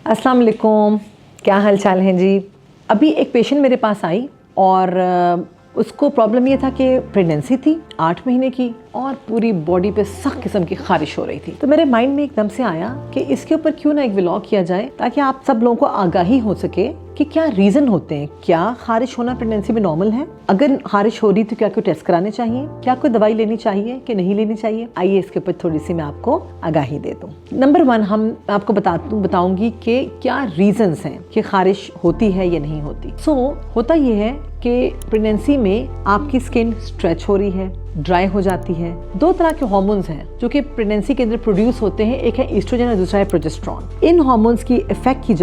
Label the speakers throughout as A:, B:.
A: अस्सलाम वालेकुम, क्या हाल चाल हैं जी। अभी एक पेशेंट मेरे पास आई और उसको प्रॉब्लम ये था कि प्रेगनेंसी थी 8 महीने की और पूरी बॉडी पे सख्त किस्म की खारिश हो रही थी। तो मेरे माइंड में एकदम से आया कि इसके ऊपर क्यों ना एक व्लॉग किया जाए ताकि आप सब लोगों को आगाही हो सके कि क्या रीजन होते हैं, क्या खारिश होना प्रेगनेंसी में नॉर्मल है, अगर खारिश हो रही तो क्या कोई टेस्ट कराने चाहिए, क्या कोई दवाई लेनी चाहिए कि नहीं लेनी चाहिए। आइए इसके ऊपर थोड़ी सी मैं आपको आगाही दे दूं। नंबर 1 हम आपको बताऊंगी कि क्या रीजंस हैं कि खारिश होती है या नहीं होती। होता ये है कि प्रेगनेंसी में आपकी स्किन स्ट्रेच हो रही है, ड्राई हो जाती है। 2 तरह के हार्मोन्स हैं जो कि प्रेगनेंसी के अंदर प्रोड्यूस होते हैं, एक है ईस्ट्रोजन और दूसरा है प्रोजेस्टेरोन। इन हार्मोन्स की इफेक्ट की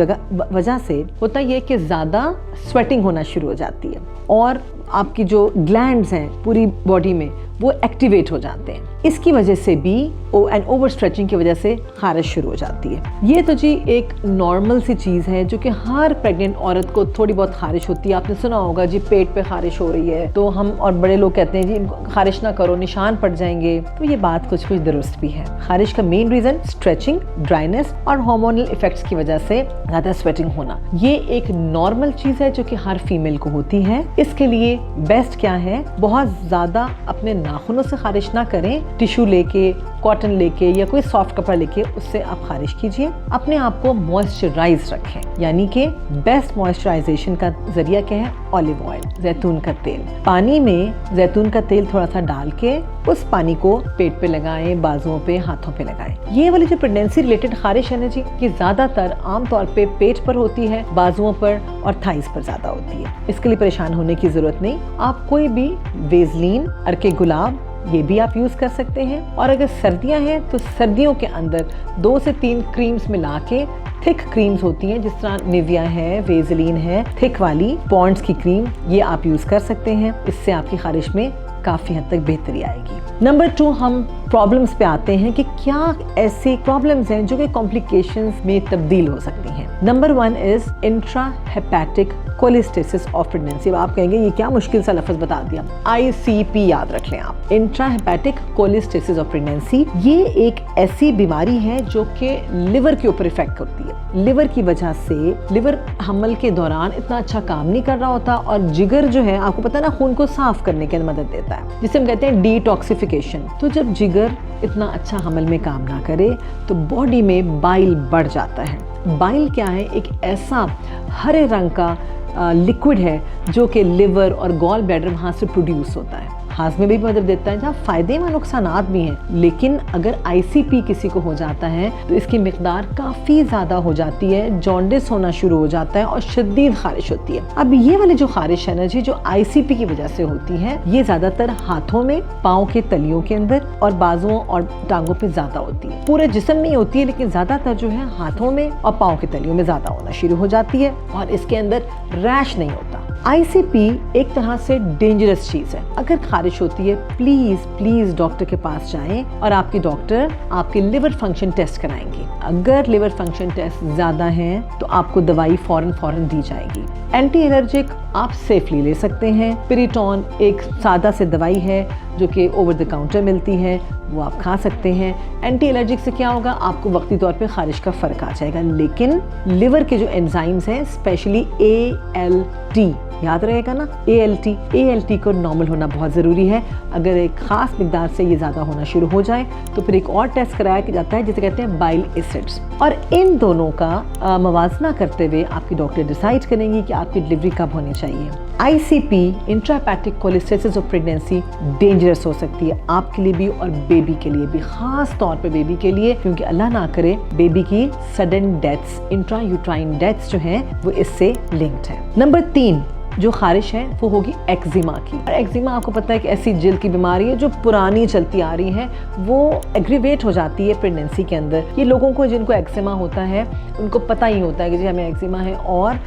A: वजह से होता ये कि ज्यादा स्वेटिंग होना शुरू हो जाती है और आपकी जो ग्लैंड्स हैं पूरी बॉडी में वो एक्टिवेट हो जाते हैं। इसकी वजह से भी एंड ओवर स्ट्रेचिंग की वजह से खारिश शुरू हो जाती है। ये तो जी एक नॉर्मल सी चीज़ है जो कि हर प्रेग्नेंट औरत को थोड़ी बहुत खारिश होती है। आपने सुना होगा जी पेट पे खारिश हो रही है तो हम और बड़े लोग कहते हैं जी इनको खारिश ना करो, निशान पड़ जाएंगे। तो ये बात कुछ दुरुस्त भी है। खारिश का मेन रीजन स्ट्रेचिंग, ड्राइनेस और हार्मोनल इफेक्ट्स की वजह से ज़्यादा स्वेटिंग होना। ये एक नॉर्मल चीज़ है जो कि हर फीमेल को होती है। इसके लिए बेस्ट क्या है, बहुत ज़्यादा अपने नाखूनों से खारिश ना करें, टिश्यू लेके, कॉटन लेके या कोई सॉफ्ट कपड़ा लेके उससे आप खारिश कीजिए। अपने आप को मॉइस्चराइज रखें, यानी कि बेस्ट मॉइस्चराइजेशन का जरिया क्या है, ऑलिव ऑयल, जैतून का तेल। पानी में जैतून का तेल थोड़ा सा डाल के उस पानी को पेट पे लगाएं, बाजुओं पे, हाथों पे लगाएं। ये वाली जो प्रेगनेंसी रिलेटेड खारिश है ना जी, ये ज्यादातर आमतौर पे पेट पर होती है, बाजुओं पर और थाइस पर ज्यादा होती है। इसके लिए परेशान होने की जरूरत नहीं। आप कोई भी वेजलीन, अर्के गुलाब, ये भी आप यूज कर सकते हैं। और अगर सर्दियां हैं तो सर्दियों के अंदर 2 से 3 क्रीम्स मिला के, थिक क्रीम्स होती हैं जिस तरह निविया है, वेजलीन है, थिक वाली पॉन्ड्स की क्रीम, ये आप यूज कर सकते हैं। इससे आपकी खारिश में काफी हद तक बेहतरी आएगी। नंबर 2 हम प्रॉब्लम्स पे आते हैं कि क्या ऐसे प्रॉब्लम्स हैं जो कि कॉम्प्लिकेशंस में तब्दील हो सकती हैं। Number 1 is intrahepatic cholestasis of pregnancy. अब आप कहेंगे ये क्या मुश्किल सा लफ्ज बता दिया। ICP याद रख लें आप, इंट्राहेपेटिक कोलेस्टेसिस ऑफ प्रेगनेंसी। ये एक ऐसी बीमारी है जो कि लिवर के ऊपर इफेक्ट करती है। लिवर की वजह से लिवर हमल के दौरान इतना अच्छा काम नहीं कर रहा होता और जिगर जो है, आपको पता है ना, खून को साफ करने की मदद देता है, जिसे हम कहते हैं डिटॉक्सिफिकेशन। तो जब जिगर इतना अच्छा हमल में काम ना करे तो बॉडी में बाइल बढ़ जाता है। बाइल क्या है, एक ऐसा हरे रंग का लिक्विड है जो कि लिवर और गॉल ब्लैडर वहाँ से प्रोड्यूस होता है। हाजमे में भी मदद देता है, जहाँ फायदे व नुकसानात भी हैं। लेकिन अगर ICP किसी को हो जाता है तो इसकी मिकदार काफ़ी ज़्यादा हो जाती है, जॉन्डिस होना शुरू हो जाता है और शदीद खारिश होती है। अब ये वाली जो खारिश है ना जी, जो ICP की वजह से होती है, ये ज़्यादातर हाथों में, पाँव के तलियों के अंदर और बाजुओं और टांगों पे ज़्यादा होती है। पूरे जिस्म में होती है लेकिन ज़्यादातर जो है हाथों में और पाँव के तलियों में ज़्यादा होना शुरू हो जाती है और इसके अंदर रैश नहीं होता। ICP एक तरह से डेंजरस चीज़ है। अगर खारिश होती है प्लीज डॉक्टर के पास जाएं और आपके डॉक्टर आपके लिवर फंक्शन टेस्ट कराएंगे। अगर लिवर फंक्शन टेस्ट ज़्यादा हैं तो आपको दवाई फौरन दी जाएगी। एंटी एलर्जिक आप सेफली ले सकते हैं। पिरिटॉन एक सादा से दवाई है जो कि ओवर द काउंटर मिलती है, वो आप खा सकते हैं। एंटी एलर्जिक से क्या होगा, आपको वक्ती तौर पे खारिश का फ़र्क आ जाएगा, लेकिन लिवर के जो एंजाइम्स हैं, स्पेशली ALT, याद रहेगा ना, ALT को नॉर्मल होना बहुत ज़रूरी है। अगर एक ख़ास मिकदार से ये ज़्यादा होना शुरू हो जाए तो फिर एक और टेस्ट कराया जाता है जिसे कहते हैं बाइल एसिड्स। और इन दोनों का मवाजना करते हुए आपकी डॉक्टर डिसाइड करेंगी कि आपकी डिलीवरी कब होनी चाहिए। ICP, intrahepatic cholestasis of pregnancy, dangerous हो सकती है आपके लिए भी और बेबी के लिए भी, खास तौर पे बेबी के लिए, क्योंकि अल्लाह ना करे बेबी की सडन डेथ्स, इंट्रायूट्राइन डेथ्स जो हैं वो इससे लिंक्ड है। नंबर 3 जो खारिश है वो होगी एक्जिमा की। और एक्जिमा आपको पता है कि ऐसी जिल्द की बीमारी है जो पुरानी चलती आ रही है, वो एग्रीवेट हो जाती है प्रेगनेंसी के अंदर। ये लोगों को जिनको एक्जिमा होता है उनको पता ही होता है कि जी हमें एक्जिमा है और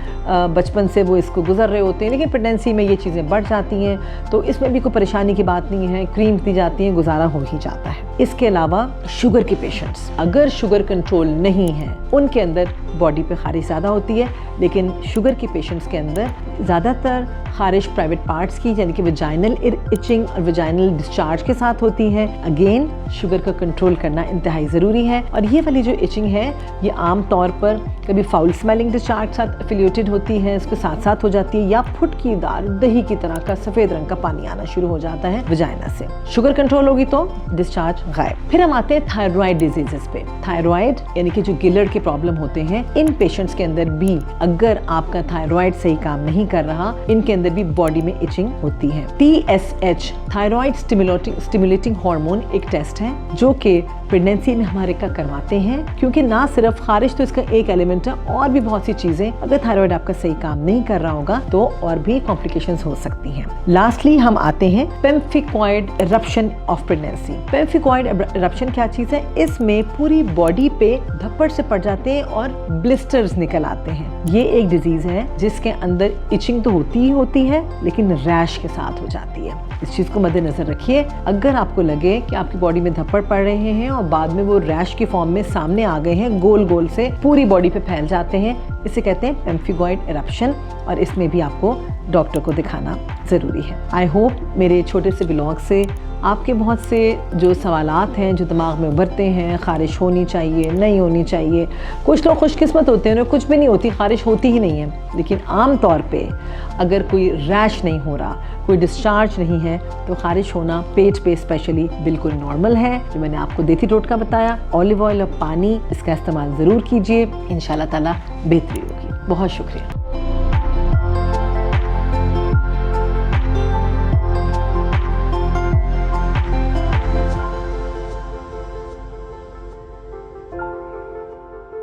A: बचपन से वो इसको गुजर रहे होते हैं, लेकिन प्रेगनेंसी में ये चीज़ें बढ़ जाती हैं तो इसमें भी कोई परेशानी की बात नहीं है, क्रीम दी जाती है, गुजारा हो ही जाता है। इसके अलावा शुगर के पेशेंट्स, अगर शुगर कंट्रोल नहीं है उनके अंदर बॉडी पे खारिश ज़्यादा होती है, लेकिन शुगर के पेशेंट्स के अंदर ज़्यादातर खारिश प्राइवेट पार्ट्स की यानी कि वजाइनल इचिंग और वजाइनल डिस्चार्ज के साथ होती है। अगेन शुगर का कंट्रोल करना इंतहाई ज़रूरी है। और ये वाली जो इचिंग है ये आम तौर पर कभी फाउल स्मेलिंग डिस्चार्ज साथ एफिलिएटेड होती है, इसके साथ साथ हो जाती है, या फुटकीदार दही की तरह का सफ़ेद रंग का पानी आना शुरू हो जाता है वजाइना से। शुगर कंट्रोल होगी तो डिस्चार्ज गायब। फिर हम आते हैं थायराइड डिजीजेस पे। थायराइड यानी कि जो गिलर्ड के प्रॉब्लम होते हैं, इन पेशेंट्स के अंदर भी अगर आपका थायराइड सही काम नहीं कर रहा, इनके अंदर भी बॉडी में इचिंग होती है। TSH थायराइड स्टिमुलेटिंग हार्मोन एक टेस्ट है जो कि प्रेगनेंसी में हमारे का करवाते हैं, क्योंकि ना सिर्फ खारिश तो इसका एक एलिमेंट है, और भी बहुत सी चीजें अगर थायराइड आपका सही काम नहीं कर रहा होगा तो और भी कॉम्प्लिकेशंस हो सकती हैं। लास्टली हम आते हैं पेम्फिकॉइड इरप्शन ऑफ प्रेगनेंसी। पेम्फिकॉइड इरप्शन क्या चीज है? इसमें पूरी बॉडी पे धब्बड़ से पड़ जाते हैं और ब्लिस्टर्स निकल आते हैं। ये एक डिजीज है जिसके अंदर इचिंग तो होती ही होती है लेकिन रैश के साथ हो जाती है। इस चीज को मद्देनजर रखिए। अगर आपको लगे कि आपकी बॉडी में धब्बड़ पड़ रहे हैं और बाद में वो रैश की फॉर्म में सामने आ गए हैं, गोल गोल से पूरी बॉडी पे फैल जाते हैं, इसे कहते हैं पेम्फिकॉइड इरप्शन, और इसमें भी आपको डॉक्टर को दिखाना ज़रूरी है। आई होप मेरे छोटे से ब्लॉग से आपके बहुत से जो सवालात हैं जो दिमाग में उभरते हैं, खारिश होनी चाहिए नहीं होनी चाहिए। कुछ लोग खुशकिस्मत होते हैं, कुछ भी नहीं होती, खारिश होती ही नहीं है, लेकिन आम तौर पे अगर कोई रैश नहीं हो रहा, कोई डिस्चार्ज नहीं है, तो खारिश होना पेट पे स्पेशली बिल्कुल नॉर्मल है। जो मैंने आपको देसी टोटका बताया, ऑलिव ऑयल और पानी, इसका इस्तेमाल ज़रूर कीजिए, इंशाल्लाह ताला बेहतरी होगी। बहुत शुक्रिया।